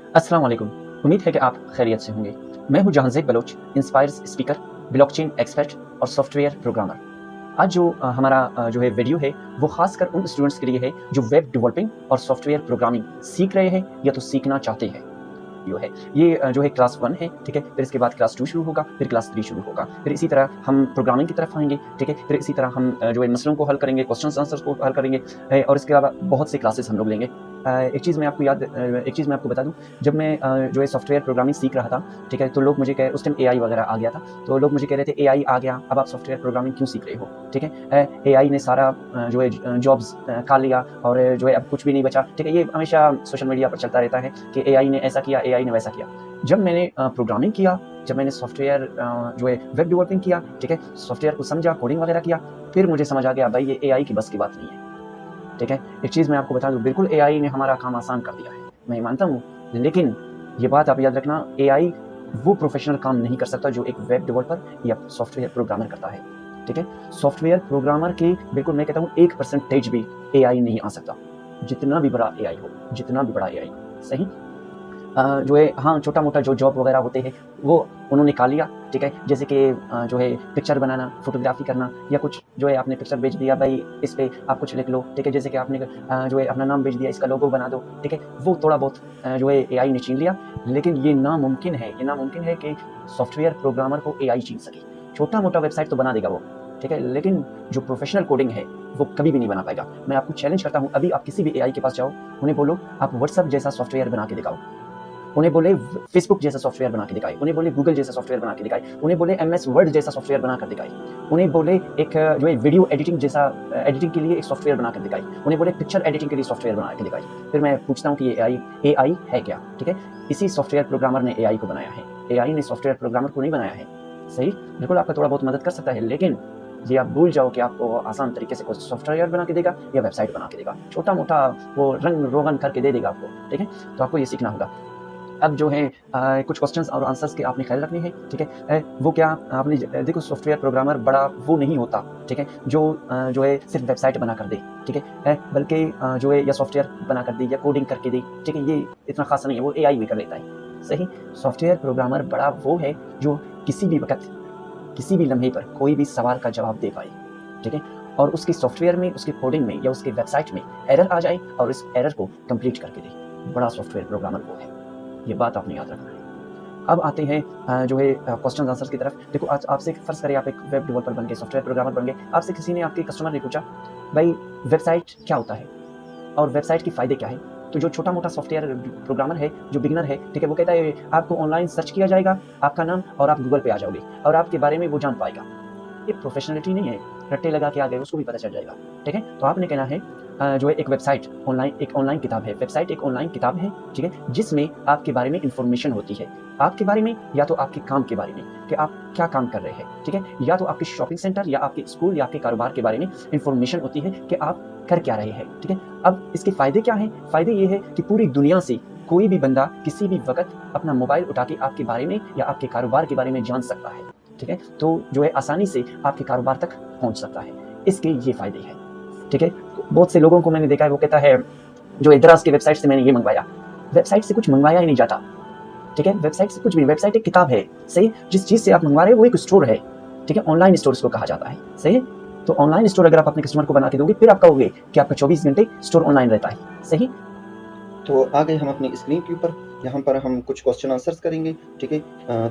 अस्सलाम वालेकुम। उम्मीद है कि आप खैरियत से होंगे। मैं हूं Jahanzeb Baloch, inspires speaker, blockchain expert और सॉफ्टवेयर प्रोग्रामर। आज जो हमारा जो है वीडियो है वो खासकर उन स्टूडेंट्स के लिए है जो वेब डेवलपिंग और सॉफ्टवेयर प्रोग्रामिंग सीख रहे हैं या तो सीखना चाहते हैं। यो है ये जो है क्लास 1 है, ठीक है? फिर इसके बाद क्लास 2 शुरू होगा, फिर क्लास 3 शुरू होगा। फिर इसी तरह हम प्रोग्रामिंग की तरफ आएँगे, ठीक है? फिर इसी तरह हम जो है मसलों को हल करेंगे, क्वेश्चन्स आंसर्स को हल करेंगे और इसके अलावा बहुत सी क्लासेस हम लोग लेंगे। एक चीज़ मैं आपको बता दूँ, जब मैं जो है सॉफ्टवेयर प्रोग्रामिंग सीख रहा था, ठीक है? तो लोग मुझे कहे उस टाइम एआई वगैरह आ गया था, तो लोग मुझे कह रहे थे एआई आ गया, अब आप सॉफ्टवेयर प्रोग्रामिंग क्यों सीख रहे हो? ठीक है? एआई ने सारा जो है जॉब्स खा लिया और जो है अब कुछ भी नहीं बचा, ठीक है? ये हमेशा सोशल मीडिया पर चलता रहता है कि एआई ने ऐसा किया, एआई ने वैसा किया। जब मैंने प्रोग्रामिंग किया, जब मैंने सॉफ्टवेयर जो है वेब डेवलपिंग किया, ठीक है? सॉफ्टवेयर को समझा, कोडिंग वगैरह किया, फिर मुझे समझ आ गया भाई ये एआई की बस की बात नहीं है, ठीक है? एक चीज़ मैं आपको बता दूँ, बिल्कुल एआई ने हमारा काम आसान कर दिया है, मैं ये मानता हूँ। लेकिन ये बात आप याद रखना, एआई वो प्रोफेशनल काम नहीं कर सकता जो एक वेब डेवलपर या सॉफ्टवेयर प्रोग्रामर करता है, ठीक है? सॉफ्टवेयर प्रोग्रामर की बिल्कुल मैं कहता हूँ 1% भी एआई नहीं आ सकता, जितना भी बड़ा एआई हो, जितना भी बड़ा एआई हो, सही? जो है हाँ, छोटा-मोटा जो जॉब वगैरह होते हैं, वो उन्होंने खा लिया, ठीक है? जैसे कि जो है पिक्चर बनाना, फ़ोटोग्राफ़ी करना या कुछ जो है आपने पिक्चर भेज दिया भाई इस पे आप कुछ लिख लो, ठीक है? जैसे कि आपने जो है अपना नाम भेज दिया, इसका लोगो बना दो, ठीक है? वो थोड़ा बहुत जो है एआई ने छीन लिया, लेकिन ये नामुमकिन है कि सॉफ्टवेयर प्रोग्रामर को एआई छीन सके। छोटा-मोटा वेबसाइट तो बना देगा वो, ठीक है? लेकिन जो प्रोफ़ेशनल कोडिंग है, वो कभी भी नहीं बना पाएगा। मैं आपको चैलेंज करता हूँ, अभी आप किसी भी एआई के पास जाओ, उन्हें बोलो आप व्हाट्सएप जैसा सॉफ्टवेयर बना के दिखाओ। उन्हें बोले फेसबुक जैसा सॉफ्टवेयर बना के दिखाए, उन्हें बोले गूगल जैसा सॉफ्टवेयर बना के दिखाए, उन्हें बोले एमएस वर्ड जैसा सॉफ्टवेयर बना कर दिखाए, उन्हें बोले एक जो है वीडियो एडिटिंग जैसा एडिटिंग के लिए एक सॉफ्टवेयर बना कर दिखाए, उन्हें बोले पिक्चर एडिटिंग के लिए सॉफ्टवेयर बना के दिखाए। फिर मैं पूछता हूँ कि ये एआई है क्या? ठीक है? इसी सॉफ्टवेयर प्रोग्रामर ने एआई को बनाया है। एआई ने सॉफ्टवेयर प्रोग्रामर को नहीं बनाया है। सही? बिल्कुल आपका थोड़ा बहुत मदद कर सकता है, लेकिन ये आप भूल जाओ कि आपको आसान तरीके से कोई सॉफ्टवेयर बना के देगा या वेबसाइट बना के देगा। छोटा-मोटा वो रंग-रोगन करके दे देगा आपको, ठीक है? तो आपको ये सीखना होगा। अब जो है कुछ क्वेश्चंस और आंसर्स के आपने ख्याल रखने हैं, ठीक है? वो क्या आपने देखो सॉफ्टवेयर प्रोग्रामर बड़ा वो नहीं होता, ठीक है? जो है सिर्फ वेबसाइट बना कर दे, ठीक है? बल्कि जो है या सॉफ्टवेयर बना कर दे या कोडिंग करके दे, ठीक है? ये इतना खास नहीं है, वो एआई भी कर लेता है, सही? सॉफ्टवेयर प्रोग्रामर बड़ा वो है जो किसी भी वक़्त, किसी भी लम्हे पर कोई भी सवाल का जवाब दे पाए, ठीक है? और उसके सॉफ्टवेयर में, उसके कोडिंग में या उसके वेबसाइट में एरर आ जाए और इस एरर को कंप्लीट करके दे, बड़ा सॉफ्टवेयर प्रोग्रामर वो है। ये बात आपने याद रखना है। अब आते हैं जो है क्वेश्चन आंसर्स की तरफ। देखो आज आपसे फ़र्ज़ करें आप एक वेब डेवलपर बन गए, सॉफ्टवेयर प्रोग्रामर बन गए, आपसे किसी ने आपके कस्टमर ने पूछा, भाई वेबसाइट क्या होता है? और वेबसाइट के फ़ायदे क्या हैं? तो जो छोटा-मोटा सॉफ्टवेयर प्रोग्रामर है, जो बिगिनर है, ठीक है? वो कहता है आपको ऑनलाइन सर्च किया जाएगा, आपका नाम और आप गूगल पे आ जाओगे और आपके बारे में वो जान पाएगा। ये प्रोफेशनलिटी नहीं है, रट्टे लगा के आ गए उसको भी पता चल जाएगा, ठीक है? तो आपने कहना है जो है एक वेबसाइट एक ऑनलाइन किताब है, वेबसाइट एक ऑनलाइन किताब है, ठीक है? जिसमें आपके बारे में इन्फॉर्मेशन होती है, आपके बारे में या तो आपके काम के बारे में कि आप क्या काम कर रहे हैं, ठीक है? या तो आपके शॉपिंग सेंटर या आपके स्कूल या आपके कारोबार के बारे में इन्फॉर्मेशन होती है कि आप कर क्या रहे हैं, ठीक है? अब इसके फ़ायदे क्या हैं? फ़ायदे ये है कि पूरी दुनिया से कोई भी बंदा किसी भी वक़्त अपना मोबाइल उठा के आपके बारे में या आपके कारोबार के बारे में जान सकता है, ठीक है? तो जो है आसानी से आपके कारोबार तक पहुँच सकता है। इसके ये फ़ायदे हैं, ठीक है? बहुत से लोगों को मैंने देखा है वो कहता है जो इधरास की वेबसाइट से मैंने ये मंगवाया। वेबसाइट से कुछ मंगवाया ही नहीं जाता, ठीक है? वेबसाइट से कुछ भी नहीं, वेबसाइट एक किताब है, सही? जिस चीज़ से आप मंगवा रहे हो वो एक स्टोर है, ठीक है? ऑनलाइन स्टोर इसको कहा जाता है, सही है? तो ऑनलाइन स्टोर अगर आप अपने कस्टमर को बना के दोगे फिर आप कहोगे कि आपका 24 घंटे स्टोर ऑनलाइन रहता है, सही? तो आ गए हम अपनी स्क्रीन के ऊपर। यहाँ पर हम कुछ क्वेश्चन आंसर्स करेंगे, ठीक है?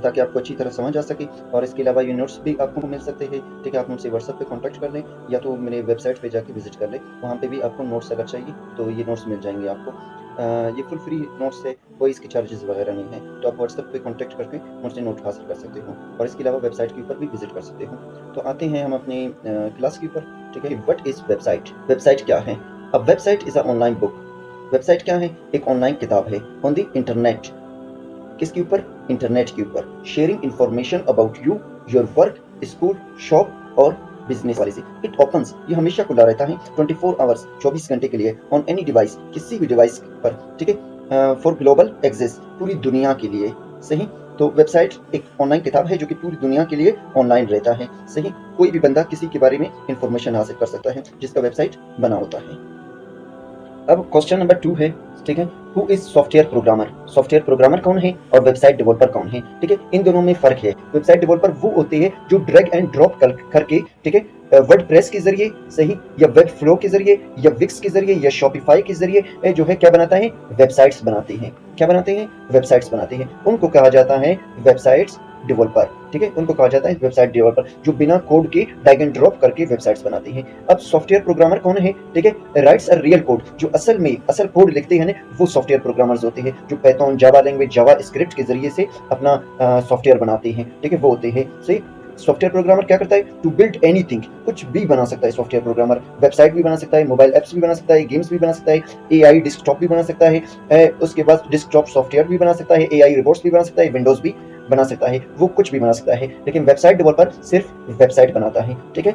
ताकि आपको अच्छी तरह समझ आ सके और इसके अलावा ये नोट्स भी आपको मिल सकते हैं, ठीक है? आप मुझसे व्हाट्सएप पे कॉन्टैक्ट कर लें या तो मेरे वेबसाइट पे जाके विजिट कर लें, वहाँ पे भी आपको नोट्स अगर चाहिए तो ये नोट्स मिल जाएंगे आपको। ये फुल फ्री नोट्स है, कोई इसके चार्जेस वगैरह नहीं है, तो आप व्हाट्सएप पे कॉन्टैक्ट करके मुझसे नोट हासिल कर सकते हो और इसके अलावा वेबसाइट के ऊपर भी विजिट कर सकते हो। तो आते हैं हम अपनी क्लास के ऊपर, ठीक है? What is website? वेबसाइट क्या है? A website is a online book. Website क्या है? एक ऑनलाइन किताब है ऑन द इंटरनेट। किसके ऊपर? इंटरनेट के ऊपर। Sharing information about you, your work, school, shop और बिजनेस वाले से। इट ओपन्स, ये हमेशा खुला रहता है 24 आवर्स, 24 घंटे के लिए, ऑन एनी डिवाइस, किसी भी डिवाइस पर, ठीक है? फॉर ग्लोबल एक्सेस, पूरी दुनिया के लिए, सही? तो वेबसाइट एक ऑनलाइन किताब है जो कि पूरी दुनिया के लिए ऑनलाइन रहता है, सही? कोई भी बंदा किसी के बारे में इंफॉर्मेशन हासिल कर सकता है जिसका वेबसाइट बना होता है। अब क्वेश्चन नंबर 2 है, ठीक है, who is software programmer? Software programmer कौन है और वेबसाइट डेवलपर कौन है? ठीक है, इन दोनों में फर्क है। वेबसाइट डेवलपर वो होते हैं जो ड्रैग एंड ड्रॉप करके, ठीक है, वर्डप्रेस के जरिए, सही, या वेब फ्लो के जरिए, या विक्स के जरिए, या शॉपिफाई के जरिए जो है क्या बनाता है, वेबसाइट्स बनाते हैं। क्या बनाते हैं? वेबसाइट्स बनाते हैं। उनको कहा जाता है वेबसाइट्स डेवलपर, ठीक है, उनको कहा जाता है वेबसाइट डेवलपर, जो बिना कोड के ड्रैग एंड ड्रॉप करके वेबसाइट्स बनाते हैं। अब सॉफ्टवेयर प्रोग्रामर कौन है? ठीक है, राइट्स अ रियल कोड, जो असल कोड लिखते हैं ना, वो सॉफ्टवेयर प्रोग्रामर्स होते हैं, जो पाइथन, जावा लैंग्वेज, जावा स्क्रिप्ट के जरिए से अपना सॉफ्टवेयर बनाते हैं, ठीक है, वो होते हैं। सही, सॉफ्टवेयर प्रोग्रामर क्या करता है? टू बिल्ड एनीथिंग, कुछ भी बना सकता है सॉफ्टवेयर प्रोग्रामर। वेबसाइट भी बना सकता है, मोबाइल एप्स भी बना सकता है, गेम्स भी बना सकता है, एआई डेस्कटॉप भी बना सकता है, उसके बाद डेस्कटॉप सॉफ्टवेयर भी बना सकता है, एआई रिपोर्ट्स भी बना सकता है, विंडोज भी बना सकता है, वो कुछ भी बना सकता है। लेकिन वेबसाइट डेवलपर सिर्फ वेबसाइट बनाता है, ठीक है।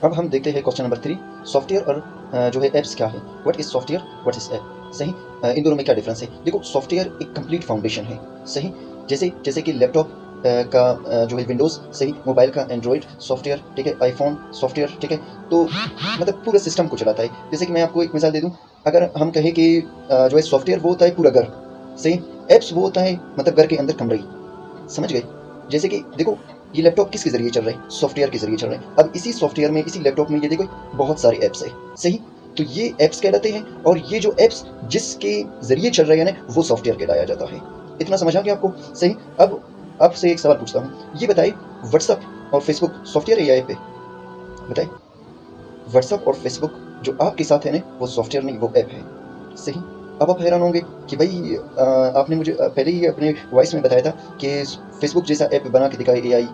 अब हम देखते हैं क्वेश्चन नंबर 3, सॉफ्टवेयर और जो है एप्स क्या है? What is software, what is app? सही, इन दोनों में क्या डिफरेंस है? देखो, सॉफ्टवेयर एक कंप्लीट फाउंडेशन है, सही, जैसे कि लैपटॉप का जो है विंडोज़, सही, मोबाइल का एंड्रॉइड सॉफ्टवेयर, ठीक है, आईफोन सॉफ्टवेयर, ठीक है, तो मतलब पूरे सिस्टम को चलाता है। जैसे कि मैं आपको एक मिसाल दे दूं, अगर हम कहें कि जो है सॉफ्टवेयर वो होता है पूरा घर, सही, एप्स वो होता है मतलब घर के अंदर कमरे, समझ गए? जैसे कि देखो, ये लैपटॉप किसके जरिए चल रहा है? सॉफ्टवेयर के जरिए चल रहा है। अब इसी सॉफ्टवेयर में, इसी लैपटॉप में ये देखो बहुत सारे ऐप्स है, सही, तो ये ऐप्स कहलाते हैं, और ये जो ऐप्स जिसके जरिए चल रहे हैं ना, वो सॉफ्टवेयर कहलाया जाता है। इतना समझ आ गया आपको? सही। अब आपसे एक सवाल पूछता हूँ, ये बताइए, व्हाट्सएप और फेसबुक सॉफ्टवेयर है या ऐप है? बताइए। व्हाट्सएप और फेसबुक जो आपके साथ है ना, वो सॉफ्टवेयर नहीं, वो ऐप है, सही। अब आप हैरान होंगे कि भाई आपने मुझे पहले ही अपने वॉइस में बताया था कि फेसबुक जैसा ऐप बना के दिखाए एआई,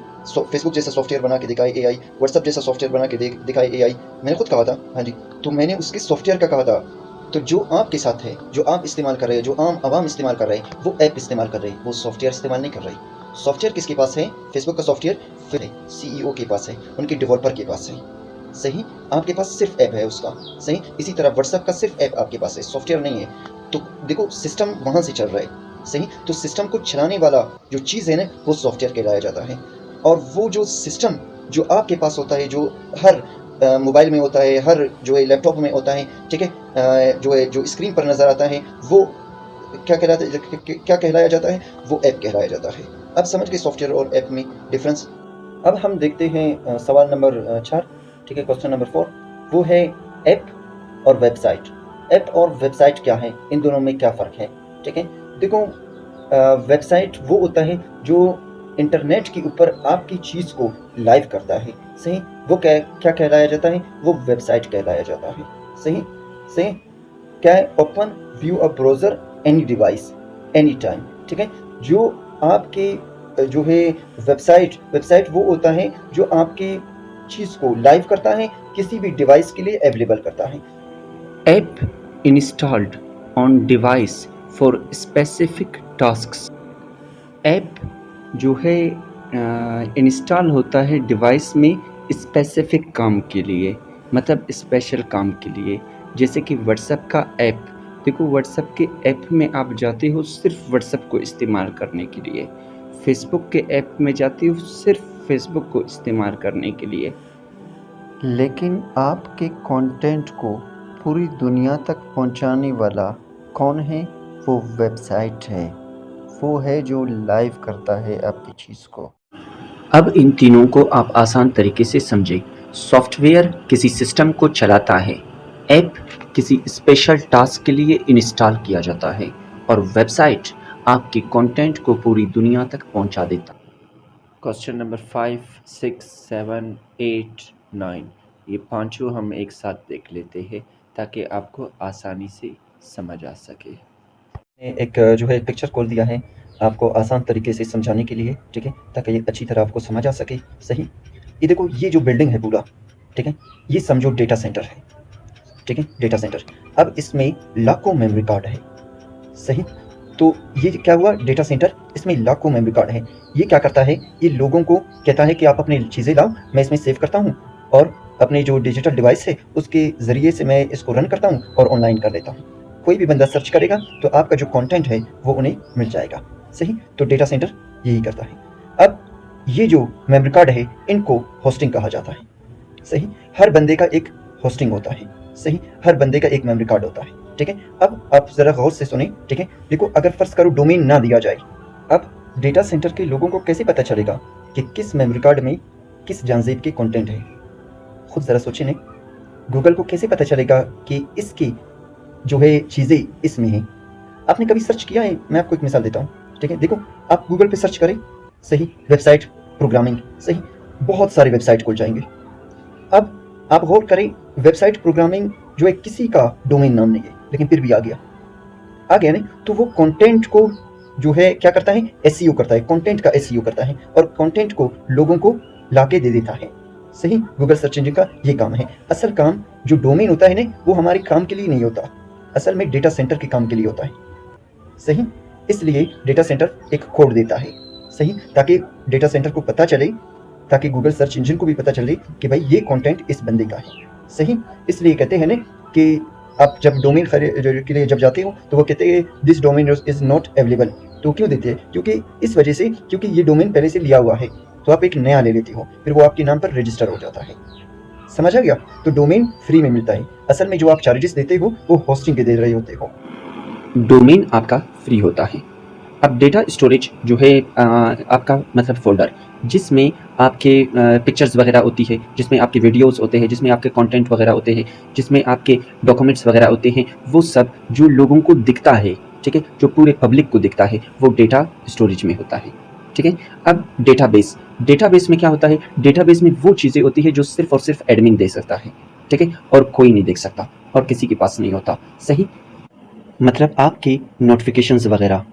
फेसबुक जैसा सॉफ्टवेयर बना के दिखाए एआई, व्हाट्सएप जैसा सॉफ्टवेयर बना के दिखाए एआई, मैंने खुद कहा था, हाँ जी, तो मैंने उसके सॉफ्टवेयर का कहा था। तो जो आपके साथ है, जो आप इस्तेमाल कर रहे हैं, जो आम आवाम इस्तेमाल कर रहे हैं, वो ऐप इस्तेमाल कर रहे हैं, वो सॉफ्टवेयर इस्तेमाल नहीं कर रहे। सॉफ्टवेयर किसके पास है? फेसबुक का सॉफ्टवेयर फिर सीईओ के पास है, उनके डेवलपर के पास है, सही। आपके पास सिर्फ ऐप है उसका, सही। इसी तरह व्हाट्सएप का सिर्फ ऐप आपके पास है, सॉफ्टवेयर नहीं है। तो देखो, सिस्टम वहाँ से चल रहा है, सही। तो सिस्टम को चलाने वाला जो चीज़ है ना, वो सॉफ्टवेयर कहलाया जाता है। और वो जो सिस्टम जो आपके पास होता है, जो हर मोबाइल में होता है, हर जो है लैपटॉप में होता है, ठीक है, जो स्क्रीन पर नज़र आता है, वो क्या कहलाया जाता है? वो ऐप कहलाया जाता है। अब समझ गए सॉफ्टवेयर और ऐप में डिफरेंस। अब हम देखते हैं सवाल नंबर 4, ठीक है, क्वेश्चन नंबर 4, वो है ऐप और वेबसाइट। ऐप और वेबसाइट क्या है, इन दोनों में क्या फ़र्क है? ठीक है, देखो, वेबसाइट वो होता है जो इंटरनेट के ऊपर आपकी चीज़ को लाइव करता है, सही, वो क्या कहलाया जाता है? वो वेबसाइट कहलाया जाता है, सही। सही, क्या है? ओपन व्यू अ browser any device any time, ठीक है। जो आपके जो है वेबसाइट वो होता है जो आपकी चीज़ को लाइव करता है, किसी भी डिवाइस के लिए अवेलेबल करता है। App installed on device for specific tasks. App जो है इंस्टॉल होता है डिवाइस में स्पेसिफिक काम के लिए, मतलब स्पेशल काम के लिए। जैसे कि व्हाट्सएप का ऐप, देखो, व्हाट्सएप के ऐप में आप जाते हो सिर्फ व्हाट्सएप को इस्तेमाल करने के लिए, फेसबुक के ऐप में जाते हो सिर्फ फेसबुक को इस्तेमाल करने के लिए। लेकिन आपके कंटेंट को पूरी दुनिया तक पहुंचाने वाला कौन है? वो वेबसाइट है, वो है जो लाइव करता है आपकी चीज़ को। अब इन तीनों को आप आसान तरीके से समझें। सॉफ्टवेयर किसी सिस्टम को चलाता है, ऐप किसी स्पेशल टास्क के लिए इंस्टॉल किया जाता है, और वेबसाइट आपके कंटेंट को पूरी दुनिया तक पहुंचा देता है। क्वेश्चन नंबर 5, 6, 7, 8, 9, ये पांचों हम एक साथ देख लेते हैं ताकि आपको आसानी से समझ आ सके। एक जो है पिक्चर खोल दिया है आपको आसान तरीके से समझाने के लिए, ठीक है, ताकि ये अच्छी तरह आपको समझ आ सके, सही। ये देखो, ये जो बिल्डिंग है पूरा, ठीक है, ये समझो डेटा सेंटर है, ठीक है, डेटा सेंटर। अब इसमें लाखों मेमोरी कार्ड है, सही। तो ये क्या हुआ? डेटा सेंटर, इसमें लाखों मेमोरी कार्ड है। ये क्या करता है? ये लोगों को कहता है कि आप अपनी चीज़ें लाओ, मैं इसमें सेव करता हूँ, और अपने जो डिजिटल डिवाइस है उसके ज़रिए से मैं इसको रन करता हूँ और ऑनलाइन कर लेता हूँ। कोई भी बंदा सर्च करेगा तो आपका जो कंटेंट है वो उन्हें मिल जाएगा, सही। तो डेटा सेंटर यही करता है। अब ये जो मेमोरी कार्ड है, इनको होस्टिंग कहा जाता है, सही। हर बंदे का एक होस्टिंग होता है, सही, हर बंदे का एक मेमोरी कार्ड होता है, ठीक है। अब आप ज़रा गौर से सुने, ठीक है। देखो, अगर फ़र्ज़ करो डोमेन ना दिया जाए, अब डेटा सेंटर के लोगों को कैसे पता चलेगा कि किस मेमोरी कार्ड में किस जानज़ेब के कंटेंट है? खुद ज़रा सोचिए ना, गूगल को कैसे पता चलेगा कि इसकी जो है चीज़ें इसमें हैं? आपने कभी सर्च किया है? मैं आपको एक मिसाल देता हूँ, ठीक है। देखो, आप गूगल पे सर्च करें, सही, वेबसाइट प्रोग्रामिंग, सही, बहुत सारे वेबसाइट खुल जाएंगे। अब आप गौर करें, वेबसाइट प्रोग्रामिंग जो है किसी का डोमेन नाम नहीं है, लेकिन फिर भी आ गया नहीं, तो वो कंटेंट को जो है क्या करता है, एसईओ करता है, कंटेंट का एसईओ करता है और कंटेंट को लोगों को लाके दे देता है, सही। गूगल सर्च इंजन का ये काम है। असल काम जो डोमेन होता है ना, वो हमारे काम के लिए नहीं होता, असल में डेटा सेंटर के काम के लिए होता है, सही। इसलिए डेटा सेंटर एक कोड देता है, सही, ताकि डेटा सेंटर को पता चले, ताकि गूगल सर्च इंजन को भी पता चले कि भाई ये कंटेंट इस बंदे का है, सही। इसलिए कहते हैं ना कि आप जब डोमेन के लिए जब जाते हो तो वो कहते हैं this domain is not available. तो क्यों देते हैं? क्योंकि इस वजह से, क्योंकि ये डोमेन पहले से लिया हुआ है, तो आप एक नया ले लेते हो, फिर वो आपके नाम पर रजिस्टर हो जाता है। समझ आ गया? तो डोमेन फ्री में मिलता है, असल में जो आप चार्जेस देते हो वो होस्टिंग के दे रहे होते हो। डोमेन आपका फ्री होता है। अब डेटा स्टोरेज जो है आपका मतलब फ़ोल्डर, जिसमें आपके पिक्चर्स वगैरह होती है, जिसमें आपके वीडियोस होते हैं, जिसमें आपके कंटेंट वगैरह होते हैं, जिसमें आपके डॉक्यूमेंट्स वगैरह होते हैं, वो सब जो लोगों को दिखता है, ठीक है, जो पूरे पब्लिक को दिखता है, वो डेटा स्टोरेज में होता है, ठीक है। अब डेटाबेस में क्या होता है? डेटाबेस में वो चीज़ें होती है जो सिर्फ और सिर्फ एडमिन दे सकता है, ठीक है, और कोई नहीं देख सकता और किसी के पास नहीं होता, सही। मतलब आपके नोटिफिकेशंस वगैरह,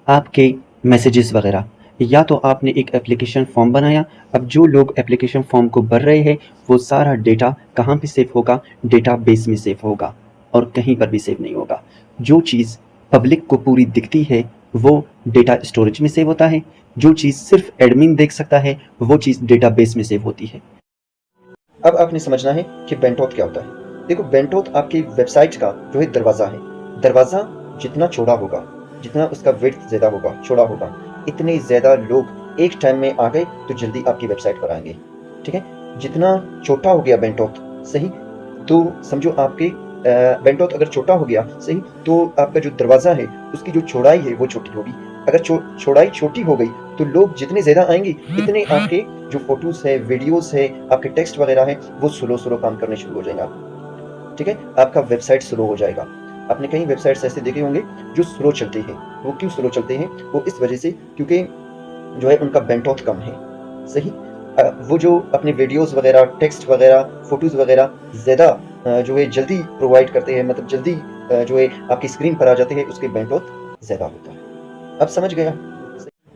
आपके मैसेजेस वगैरह, या तो आपने एक एप्लीकेशन फॉर्म बनाया, अब जो लोग एप्लीकेशन फॉर्म को भर रहे हैं वो सारा डेटा कहाँ पे सेव होगा? डेटाबेस में सेव होगा और कहीं पर भी सेव नहीं होगा। जो चीज़ पब्लिक को पूरी दिखती है वो डेटा स्टोरेज में सेव होता है, जो चीज़ सिर्फ एडमिन देख सकता है वो चीज़ डेटाबेस में सेव होती है। अब आपने समझना है कि बेंटोथ क्या होता है। देखो, बेंटोथ आपकी वेबसाइट का जो है दरवाज़ा है। दरवाज़ा जितना चौड़ा होगा, जितना उसका विड्थ ज़्यादा होगा, चौड़ा होगा, इतने ज़्यादा लोग एक टाइम में आ गए तो जल्दी आपकी वेबसाइट पर आएंगे, ठीक है। जितना छोटा हो गया बेंटोथ, सही, तो समझो आपके बेंटोथ अगर छोटा हो गया, सही, तो आपका जो दरवाज़ा है उसकी जो चौड़ाई है वो छोटी होगी। अगर चौड़ाई छोटी हो गई तो लोग जितने ज़्यादा आएंगे इतने आपके जो फोटोज़ है, वीडियोज़ है, आपके टेक्स्ट वगैरह है, वो स्लो काम करने शुरू हो जाएगा, ठीक है। आपका वेबसाइट स्लो हो जाएगा। आपने कई वेबसाइट्स ऐसे देखे होंगे जो स्लो चलते हैं। वो क्यों स्लो चलते हैं? वो इस वजह से क्योंकि जो है उनका बेंटोथ कम है, सही। वो जो अपने वीडियोस वगैरह, टेक्स्ट वगैरह, फोटोज़ वगैरह ज़्यादा जो है जल्दी प्रोवाइड करते हैं, मतलब जल्दी जो है आपकी स्क्रीन पर आ जाते हैं, उसके बेंटोथ ज़्यादा होता है। अब समझ गया?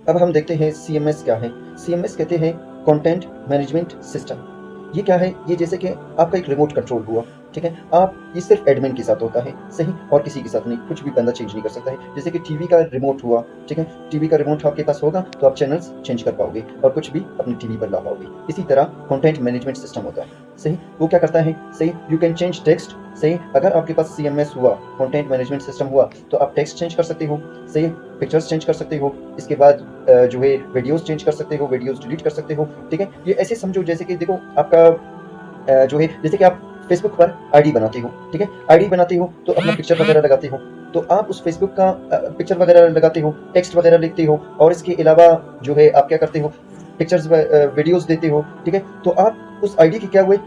अब हम देखते हैं CMS क्या है। CMS कहते हैं कंटेंट मैनेजमेंट सिस्टम। ये क्या है? ये जैसे कि आपका एक रिमोट कंट्रोल हुआ, ठीक है। आप ये सिर्फ एडमिन के साथ होता है, सही, और किसी के साथ नहीं, कुछ भी बंदा चेंज नहीं कर सकता है। जैसे कि टीवी का रिमोट हुआ, ठीक है। टीवी का रिमोट आपके पास होगा तो आप चैनल्स चेंज कर पाओगे और कुछ भी अपनी टीवी पर ला पाओगे। इसी तरह कंटेंट मैनेजमेंट सिस्टम होता है, सही। वो क्या करता है? सही, यू कैन चेंज टेक्स्ट, सही। अगर आपके पास CMS हुआ, कंटेंट मैनेजमेंट सिस्टम हुआ, तो आप टेक्स्ट चेंज कर सकते हो, सही, पिक्चर्स चेंज कर सकते हो, इसके बाद जो है वीडियोस चेंज कर सकते हो, वीडियोस डिलीट कर सकते हो, ठीक है। ये ऐसे समझो जैसे कि देखो आपका जो है, जैसे कि आप फेसबुक पर आईडी बनाते हो, ठीक है। आईडी बनाते हो तो अपना पिक्चर वगैरह लगाते हो, तो आप उस फेसबुक का पिक्चर वगैरह लगाते हो, टेक्स्ट वगैरह लिखते हो, और इसके अलावा जो है आप क्या करते हो, पिक्चर्स वीडियोस देते हो, ठीक है। तो आप उस आईडी के क्या हुए?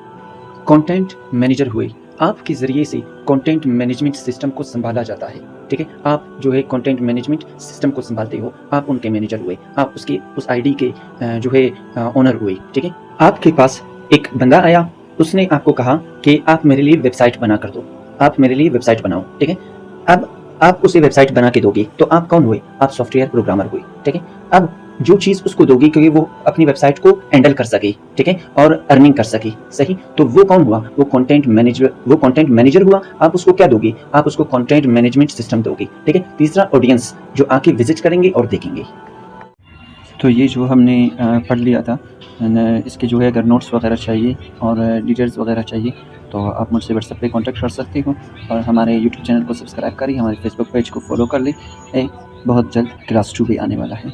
कंटेंट मैनेजर हुए। आपके ज़रिए से कंटेंट मैनेजमेंट सिस्टम को संभाला जाता है, ठीक है। आप जो है कंटेंट मैनेजमेंट सिस्टम को संभालते हो, आप उनके मैनेजर हुए, आप उसके उस आईडी के जो है ओनर हुए, ठीक है। आपके पास एक बंदा आया, उसने आपको कहा कि आप मेरे लिए वेबसाइट बना कर दो, आप मेरे लिए वेबसाइट बनाओ, ठीक है। अब आप उसे वेबसाइट बना के दोगे तो आप कौन हुए? आप सॉफ्टवेयर प्रोग्रामर हुए, ठीक है। अब जो चीज़ उसको दोगे क्योंकि वो अपनी वेबसाइट को हैंडल कर सके, ठीक है, और अर्निंग कर सके, सही, तो वो कौन हुआ? वो कंटेंट मैनेजर हुआ। आप उसको क्या दोगे? आप उसको कंटेंट मैनेजमेंट सिस्टम दोगे, ठीक है। तीसरा, ऑडियंस, जो आके विजिट करेंगे और देखेंगे। तो ये जो हमने पढ़ लिया था, इसके जो है अगर नोट्स वगैरह चाहिए और डिटेल्स वगैरह चाहिए तो आप मुझसे व्हाट्सएप पे कांटेक्ट कर सकते हो, और हमारे यूट्यूब चैनल को सब्सक्राइब करिए, हमारे फेसबुक पेज को फॉलो कर लें। बहुत जल्द क्लास 2 भी आने वाला है।